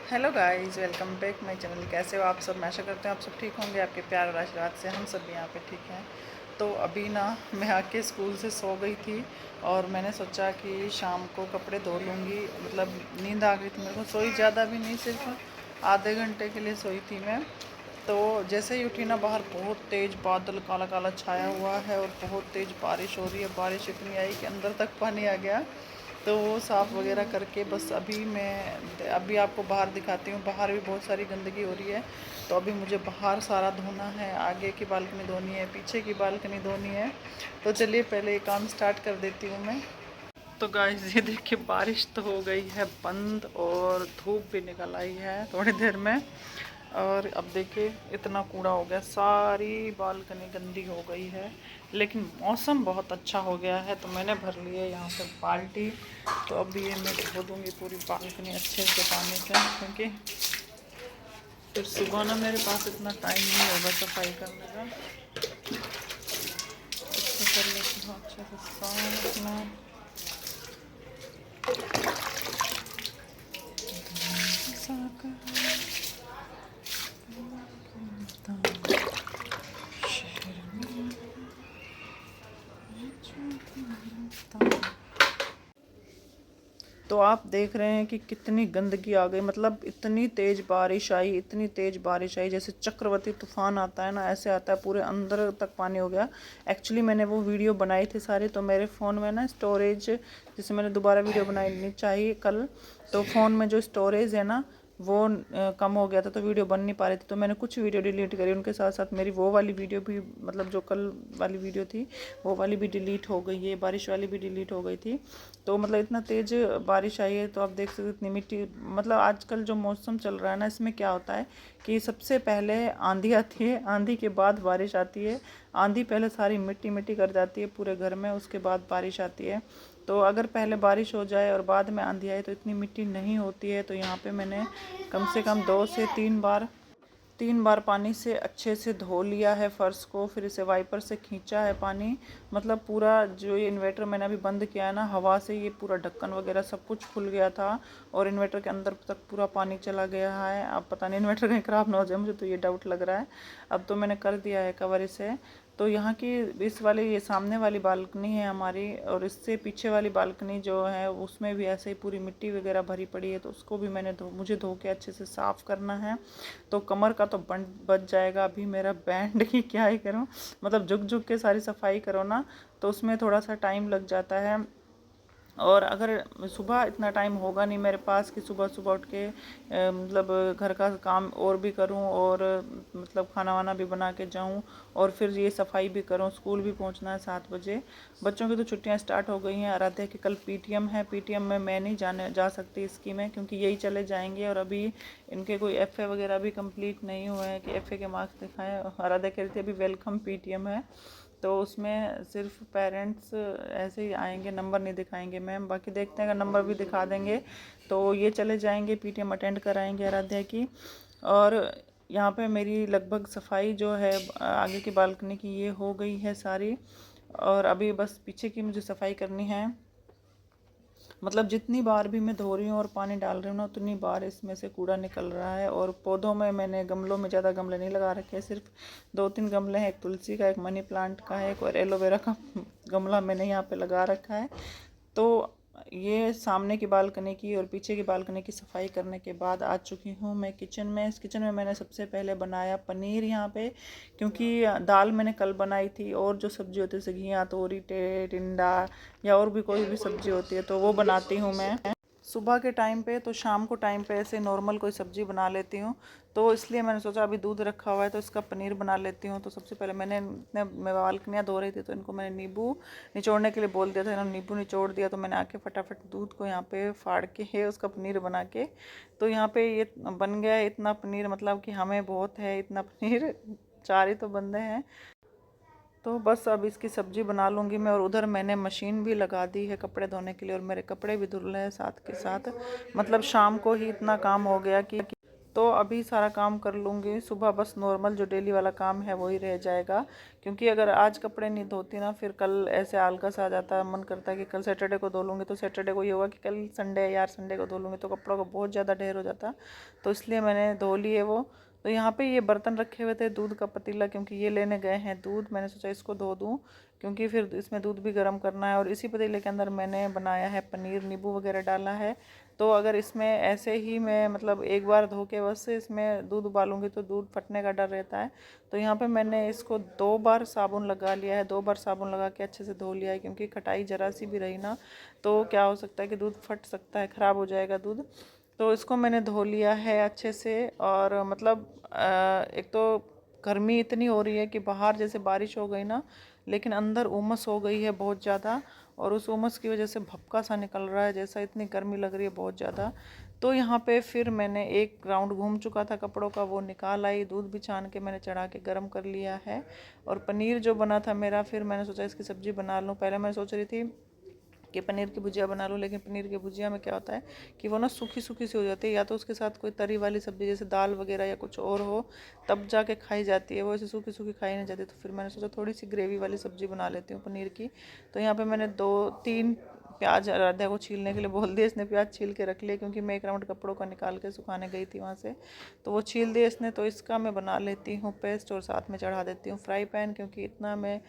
Hello guys, welcome back my channel. कैसे हो आप सब? मैं आशा करते हैं आप सब ठीक होंगे। आपके प्यार और आशीर्वाद से हम सब भी यहाँ पे ठीक हैं। तो अभी ना मैं आके स्कूल से सो गई थी और मैंने सोचा कि शाम को कपड़े धो लूँगी। मतलब नींद आ गई थी मेरे को, सोई ज़्यादा भी नहीं, सिर्फ आधे घंटे के लिए सोई थी मैं। तो जैसे ही उठी ना, बाहर बहुत तेज़ बादल काला काला छाया हुआ है और बहुत तेज़ बारिश हो रही है। बारिश इतनी आई कि अंदर तक पानी आ गया। तो वो साफ़ वगैरह करके बस अभी आपको बाहर दिखाती हूँ। बाहर भी बहुत सारी गंदगी हो रही है। तो अभी मुझे बाहर सारा धोना है, आगे की बालकनी धोनी है, पीछे की बालकनी धोनी है। तो चलिए पहले ये काम स्टार्ट कर देती हूँ मैं। तो गाइस, ये देखिए बारिश तो हो गई है बंद और धूप भी निकल आई है थोड़ी देर में। और अब देखिए इतना कूड़ा हो गया, सारी बालकनी गंदी हो गई है। लेकिन मौसम बहुत अच्छा हो गया है तो मैंने भर ली है यहाँ पे बाल्टी। तो अब ये मैं धो दूँगी पूरी बालकनी अच्छे से पानी से, क्योंकि फिर सुबह ना मेरे पास इतना टाइम नहीं होगा सफाई करने का। इससे कर लेती हूँ अच्छे से साफ मैं। तो आप देख रहे हैं कि कितनी गंदगी आ गई। मतलब इतनी तेज़ बारिश आई, इतनी तेज़ बारिश आई जैसे चक्रवाती तूफान आता है ना, ऐसे आता है, पूरे अंदर तक पानी हो गया। एक्चुअली मैंने वो वीडियो बनाई थी सारी, तो मेरे फ़ोन में ना स्टोरेज, जैसे मैंने दोबारा वीडियो बनानी चाहिए कल, तो फ़ोन में जो स्टोरेज है ना वो कम हो गया था, तो वीडियो बन नहीं पा रही थी। तो मैंने कुछ वीडियो डिलीट करी, उनके साथ साथ मेरी वो वाली वीडियो भी, मतलब जो कल वाली वीडियो थी वो वाली भी डिलीट हो गई है, बारिश वाली भी डिलीट हो गई थी। तो मतलब इतना तेज़ बारिश आई है, तो आप देख सकते इतनी मिट्टी। मतलब आजकल जो मौसम चल रहा है ना, इसमें क्या होता है कि सबसे पहले आंधी आती है, आंधी के बाद बारिश आती है। आंधी पहले सारी मिट्टी मिट्टी कर जाती है पूरे घर में, उसके बाद बारिश आती है। तो अगर पहले बारिश हो जाए और बाद में आंधी आए तो इतनी मिट्टी नहीं होती है। तो यहाँ पे मैंने कम से कम 2 से 3 बार पानी से अच्छे से धो लिया है फ़र्श को, फिर इसे वाइपर से खींचा है पानी। मतलब पूरा जो ये इन्वर्टर मैंने अभी बंद किया है ना, हवा से ये पूरा ढक्कन वगैरह सब कुछ खुल गया था और इन्वर्टर के अंदर तक पूरा पानी चला गया है। अब पता नहीं इन्वर्टर कहीं ख़राब ना हो जाए, मुझे तो ये डाउट लग रहा है। अब तो मैंने कर दिया है कवर इसे। तो यहाँ की इस वाली, ये सामने वाली बालकनी है हमारी, और इससे पीछे वाली बालकनी जो है उसमें भी ऐसे ही पूरी मिट्टी वगैरह भरी पड़ी है। तो उसको भी मुझे धो के अच्छे से साफ़ करना है। तो कमर का तो बच जाएगा अभी मेरा बैंड की क्या ही करूं। मतलब झुक झुक के सारी सफाई करो ना, तो उसमें थोड़ा सा टाइम लग जाता है। और अगर सुबह इतना टाइम होगा नहीं मेरे पास कि सुबह सुबह उठ के मतलब घर का काम और भी करूं, और मतलब खाना वाना भी बना के जाऊं, और फिर ये सफाई भी करूं। स्कूल भी पहुंचना है 7 बजे। बच्चों की तो छुट्टियां स्टार्ट हो गई हैं। आराध्या की कल पीटीएम है, पीटीएम में मैं नहीं जा सकती इसकी में, क्योंकि यही चले जाएंगे और अभी इनके कोई एफए वगैरह भी कंप्लीट नहीं हुए हैं कि एफए के मार्क्स दिखाएं। आराध्या कह रही थी अभी वेलकम पीटीएम है, तो उसमें सिर्फ पेरेंट्स ऐसे ही आएंगे, नंबर नहीं दिखाएंगे मैम। बाकी देखते हैं, अगर नंबर भी दिखा देंगे तो ये चले जाएंगे, पीटीएम अटेंड कराएंगे आराध्या की। और यहाँ पे मेरी लगभग सफाई जो है आगे की बालकनी की ये हो गई है सारी, और अभी बस पीछे की मुझे सफाई करनी है। मतलब जितनी बार भी मैं धो रही हूँ और पानी डाल रही हूँ ना, उतनी बार इसमें से कूड़ा निकल रहा है। और पौधों में मैंने गमलों में ज़्यादा गमले नहीं लगा रखे हैं, सिर्फ 2-3 गमले हैं। एक तुलसी का, एक मनी प्लांट का है, एक और एलोवेरा का गमला मैंने यहाँ पे लगा रखा है। तो ये सामने की बालकनी की और पीछे की बालकनी की सफाई करने के बाद आ चुकी हूँ मैं किचन में। इस किचन में मैंने सबसे पहले बनाया पनीर यहाँ पे, क्योंकि दाल मैंने कल बनाई थी और जो सब्जी होती है जैसे घिया, तोरी, टिंडा या और भी कोई भी सब्जी होती है तो वो बनाती हूँ मैं सुबह के टाइम पे। तो शाम को टाइम पे ऐसे नॉर्मल कोई सब्जी बना लेती हूँ। तो इसलिए मैंने सोचा अभी दूध रखा हुआ है तो इसका पनीर बना लेती हूँ। तो सबसे पहले मैं बालकनियाँ धो रही थी तो इनको मैंने नींबू निचोड़ने के लिए बोल दिया था, इन्होंने नींबू निचोड़ दिया। तो मैंने आके फटाफट दूध को यहाँ पे फाड़ के है उसका पनीर बना के, तो यहाँ पे ये बन गया है इतना पनीर। मतलब कि हमें बहुत है इतना पनीर, 4 ही तो बंदे हैं। तो बस अब इसकी सब्ज़ी बना लूँगी मैं। और उधर मैंने मशीन भी लगा दी है कपड़े धोने के लिए, और मेरे कपड़े भी धुल रहे हैं साथ के साथ। मतलब शाम को ही इतना काम हो गया कि तो अभी सारा काम कर लूँगी, सुबह बस नॉर्मल जो डेली वाला काम है वही रह जाएगा। क्योंकि अगर आज कपड़े नहीं धोती ना, फिर कल ऐसे आलस आ जाता है, मन करता है कि कल सैटरडे को धो लूँगी, तो सैटरडे को ये होगा कि कल संडे है यार, संडे को धो लूँगी, तो कपड़ों का बहुत ज़्यादा ढेर हो जाता। तो इसलिए मैंने धो लिए वो। तो यहाँ पे ये बर्तन रखे हुए थे, दूध का पतीला, क्योंकि ये लेने गए हैं दूध, मैंने सोचा इसको धो दूँ, क्योंकि फिर इसमें दूध भी गर्म करना है। और इसी पतीले के अंदर मैंने बनाया है पनीर, नींबू वगैरह डाला है। तो अगर इसमें ऐसे ही मैं मतलब एक बार धो के बस इसमें दूध उबालूंगी तो दूध फटने का डर रहता है। तो यहाँ पे मैंने इसको 2 बार साबुन लगा लिया है, 2 बार साबुन लगा के अच्छे से धो लिया है, क्योंकि खटाई जरा सी भी रही ना तो क्या हो सकता है कि दूध फट सकता है, ख़राब हो जाएगा दूध। तो इसको मैंने धो लिया है अच्छे से। और मतलब एक तो गर्मी इतनी हो रही है कि बाहर जैसे बारिश हो गई ना, लेकिन अंदर उमस हो गई है बहुत ज़्यादा, और उस उमस की वजह से भपका सा निकल रहा है, जैसा इतनी गर्मी लग रही है बहुत ज़्यादा। तो यहाँ पे फिर मैंने एक राउंड घूम चुका था कपड़ों का, वो निकाल आई, दूध भी छान के मैंने चढ़ा के गर्म कर लिया है। और पनीर जो बना था मेरा, फिर मैंने सोचा इसकी सब्ज़ी बना लूँ। पहले मैं सोच रही थी कि पनीर की भुजिया बना लूँ, लेकिन पनीर की भुजिया में क्या होता है कि वो ना सूखी सूखी सी हो जाती है, या तो उसके साथ कोई तरी वाली सब्ज़ी जैसे दाल वगैरह या कुछ और हो तब जाके खाई जाती है, वो ऐसे सूखी सूखी खाई नहीं जाती। तो फिर मैंने सोचा थोड़ी सी ग्रेवी वाली सब्ज़ी बना लेती हूँ पनीर की। तो यहाँ पे मैंने 2-3 प्याज आराध्या को छीलने के लिए बोल दिया, इसने प्याज छील के रख लिए, क्योंकि मैं एक राउंड कपड़ों का निकाल के सुखाने गई थी वहाँ से, तो वो छील दिए इसने। तो इसका मैं बना लेती हूँ पेस्ट, और साथ में चढ़ा देती हूँ फ्राई पैन, क्योंकि इतना मैं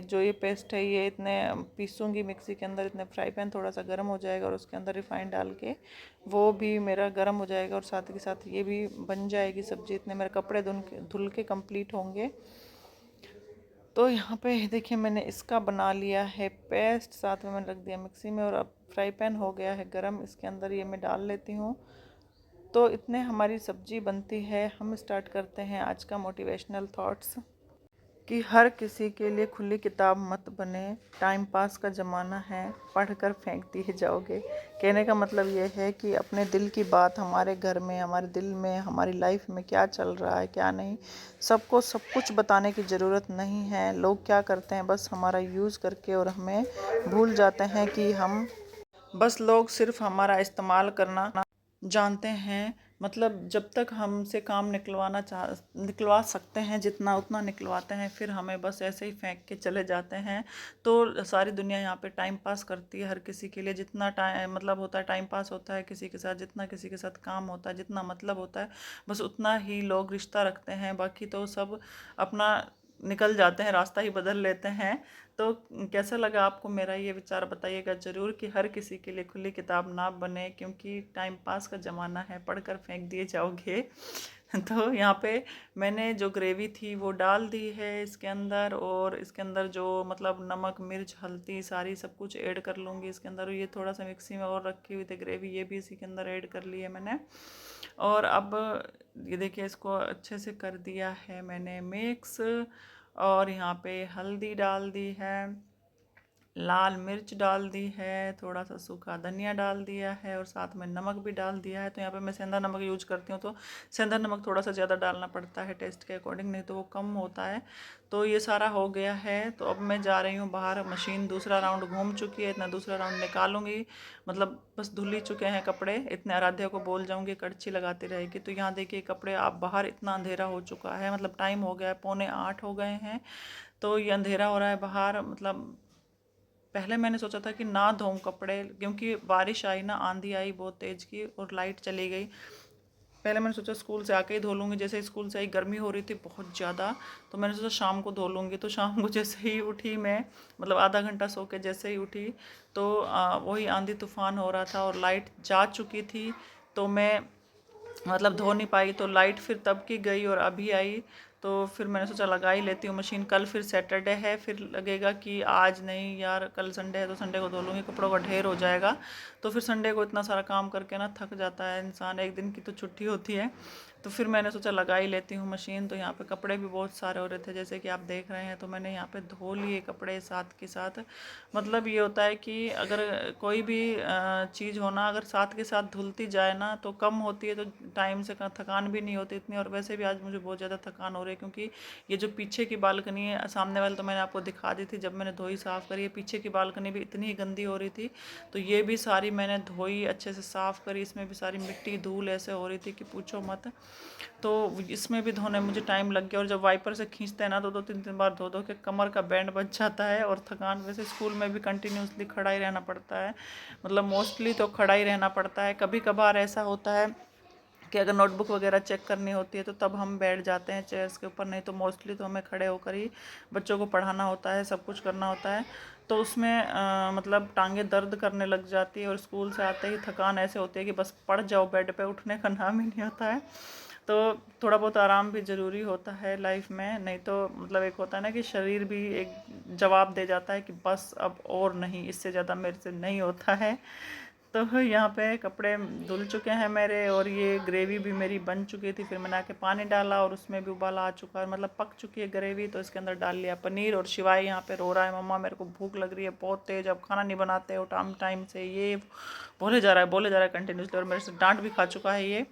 जो ये पेस्ट है ये इतने पीसूँगी मिक्सी के अंदर, इतने फ्राई पैन थोड़ा सा गर्म हो जाएगा, और उसके अंदर रिफाइंड डाल के वो भी मेरा गर्म हो जाएगा, और साथ के साथ ये भी बन जाएगी सब्ज़ी। इतने मेरे कपड़े धुल के कंप्लीट होंगे। तो यहाँ पे देखिए मैंने इसका बना लिया है पेस्ट, साथ में मैंने रख दिया मिक्सी में, और अब फ्राई पैन हो गया है गरम, इसके अंदर ये मैं डाल लेती हूँ। तो इतने हमारी सब्ज़ी बनती है। हम स्टार्ट करते हैं आज का मोटिवेशनल थॉट्स, कि हर किसी के लिए खुली किताब मत बने, टाइम पास का ज़माना है, पढ़कर फेंक दिए जाओगे। कहने का मतलब ये है कि अपने दिल की बात, हमारे घर में, हमारे दिल में, हमारी लाइफ में क्या चल रहा है क्या नहीं, सबको सब कुछ बताने की ज़रूरत नहीं है। लोग क्या करते हैं, बस हमारा यूज़ करके और हमें भूल जाते हैं कि हम, बस लोग सिर्फ हमारा इस्तेमाल करना जानते हैं। मतलब जब तक हमसे काम निकलवा सकते हैं जितना उतना निकलवाते हैं, फिर हमें बस ऐसे ही फेंक के चले जाते हैं। तो सारी दुनिया यहाँ पे टाइम पास करती है हर किसी के लिए, जितना टाइम मतलब होता है टाइम पास होता है किसी के साथ, जितना किसी के साथ काम होता है, जितना मतलब होता है, बस उतना ही लोग रिश्ता रखते हैं। बाकी तो सब अपना निकल जाते हैं, रास्ता ही बदल लेते हैं। तो कैसा लगा आपको मेरा ये विचार, बताइएगा ज़रूर, कि हर किसी के लिए खुली किताब ना बने, क्योंकि टाइम पास का ज़माना है, पढ़कर फेंक दिए जाओगे। तो यहाँ पे मैंने जो ग्रेवी थी वो डाल दी है इसके अंदर, और इसके अंदर जो मतलब नमक मिर्च हल्दी सारी सब कुछ ऐड कर लूँगी इसके अंदर। ये थोड़ा सा मिक्सी में और रखी हुई थी ग्रेवी, ये भी इसी के अंदर ऐड कर ली है मैंने। और अब ये देखिए इसको अच्छे से कर दिया है मैंने मिक्स, और यहाँ पे हल्दी डाल दी है, लाल मिर्च डाल दी है, थोड़ा सा सूखा धनिया डाल दिया है, और साथ में नमक भी डाल दिया है। तो यहाँ पे मैं सेंधा नमक यूज करती हूँ, तो सेंधा नमक थोड़ा सा ज़्यादा डालना पड़ता है टेस्ट के अकॉर्डिंग, नहीं तो वो कम होता है। तो ये सारा हो गया है। तो अब मैं जा रही हूँ बाहर, मशीन दूसरा राउंड घूम चुकी है, इतना दूसरा राउंड निकालूंगी, मतलब बस धुल ही चुके हैं कपड़े। इतने आराध्या को बोल जाऊंगी कड़छी लगाती रहेगी। तो यहाँ देखिए कपड़े, आप बाहर इतना अंधेरा हो चुका है, मतलब टाइम हो गया है 7:45 हो गए हैं। तो ये अंधेरा हो रहा है बाहर, मतलब पहले मैंने सोचा था कि ना धोऊं कपड़े, क्योंकि बारिश आई ना, आंधी आई बहुत तेज़ की, और लाइट चली गई। पहले मैंने सोचा स्कूल से आके ही धो लूँगी, जैसे स्कूल से आई गर्मी हो रही थी बहुत ज़्यादा, तो मैंने सोचा शाम को धो लूँगी। तो शाम को जैसे ही उठी मैं, मतलब आधा घंटा सो के जैसे ही उठी, तो वही आंधी तूफान हो रहा था और लाइट जा चुकी थी। तो मैं मतलब धो नहीं पाई, तो लाइट फिर तब की गई और अभी आई। तो फिर मैंने सोचा लगा ही लेती हूँ मशीन, कल फिर सैटरडे है, फिर लगेगा कि आज नहीं यार कल संडे है तो संडे को धो लूँगी, कपड़ों का ढेर हो जाएगा। तो फिर संडे को इतना सारा काम करके ना थक जाता है इंसान, एक दिन की तो छुट्टी होती है। तो फिर मैंने सोचा लगा ही लेती हूँ मशीन। तो यहाँ पे कपड़े भी बहुत सारे हो रहे थे जैसे कि आप देख रहे हैं, तो मैंने यहाँ पे धो लिए कपड़े साथ के साथ। मतलब ये होता है कि अगर कोई भी चीज़ हो ना, अगर साथ के साथ धुलती जाए ना तो कम होती है, तो टाइम से थकान भी नहीं होती इतनी। और वैसे भी आज मुझे बहुत ज़्यादा थकान हो रही रहे, क्योंकि ये जो पीछे की बालकनी है, सामने वाले तो मैंने आपको दिखा दी थी जब मैंने धोई साफ़ करी है, पीछे की बालकनी भी इतनी गंदी हो रही थी, तो ये भी सारी मैंने धोई अच्छे से साफ़ करी। इसमें भी सारी मिट्टी धूल ऐसे हो रही थी कि पूछो मत। तो इसमें भी धोने मुझे टाइम लग गया, और जब वाइपर से खींचते हैं ना तो 2-3 बार धो धो के कमर का बैंड बच जाता है, और थकान। वैसे स्कूल में भी कंटिन्यूसली खड़ा ही रहना पड़ता है, मतलब मोस्टली तो खड़ा ही रहना पड़ता है। कभी कभार ऐसा होता है कि अगर नोटबुक वगैरह चेक करनी होती है तो तब हम बैठ जाते हैं चेयर्स के ऊपर, नहीं तो मोस्टली तो हमें खड़े होकर ही बच्चों को पढ़ाना होता है, सब कुछ करना होता है। तो उसमें मतलब टांगे दर्द करने लग जाती है, और स्कूल से आते ही थकान ऐसे होती है कि बस पड़ जाओ बेड पे, उठने का नाम ही नहीं होता है। तो थोड़ा बहुत आराम भी ज़रूरी होता है लाइफ में, नहीं तो मतलब एक होता है ना कि शरीर भी एक जवाब दे जाता है कि बस अब और नहीं, इससे ज़्यादा मेरे से नहीं होता है। तो यहाँ पे कपड़े धुल चुके हैं मेरे, और ये ग्रेवी भी मेरी बन चुकी थी, फिर मैंने आके पानी डाला और उसमें भी उबाला आ चुका है, मतलब पक चुकी है ग्रेवी। तो इसके अंदर डाल लिया पनीर, और शिवाय यहाँ पे रो रहा है, मम्मा मेरे को भूख लग रही है बहुत तेज़, अब खाना नहीं बनाते हो टाइम टाइम से, ये बोले जा रहा है कंटिन्यूसली, और मेरे से डांट भी खा चुका है ये।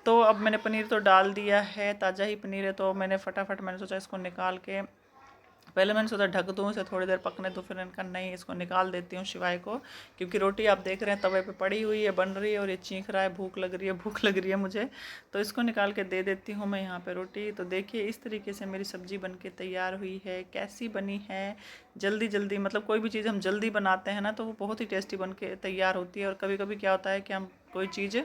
तो अब मैंने पनीर तो डाल दिया है, ताज़ा ही पनीर है, तो मैंने फटाफट मैंने सोचा इसको निकाल के, पहले मैंने सोचा ढक दूँ इसे थोड़ी देर पकने, तो फिर इनका नहीं, इसको निकाल देती हूँ शिवाय को, क्योंकि रोटी आप देख रहे हैं तवे पे पड़ी हुई है, बन रही है, और ये चीख रहा है भूख लग रही है, भूख लग रही है मुझे। तो इसको निकाल के दे देती हूँ मैं यहाँ पे रोटी। तो देखिए इस तरीके से मेरी सब्ज़ी बन के तैयार हुई है। कैसी बनी है? जल्दी जल्दी, मतलब कोई भी चीज़ हम जल्दी बनाते हैं ना तो वो बहुत ही टेस्टी बन के तैयार होती है। और कभी कभी क्या होता है कि हम कोई चीज़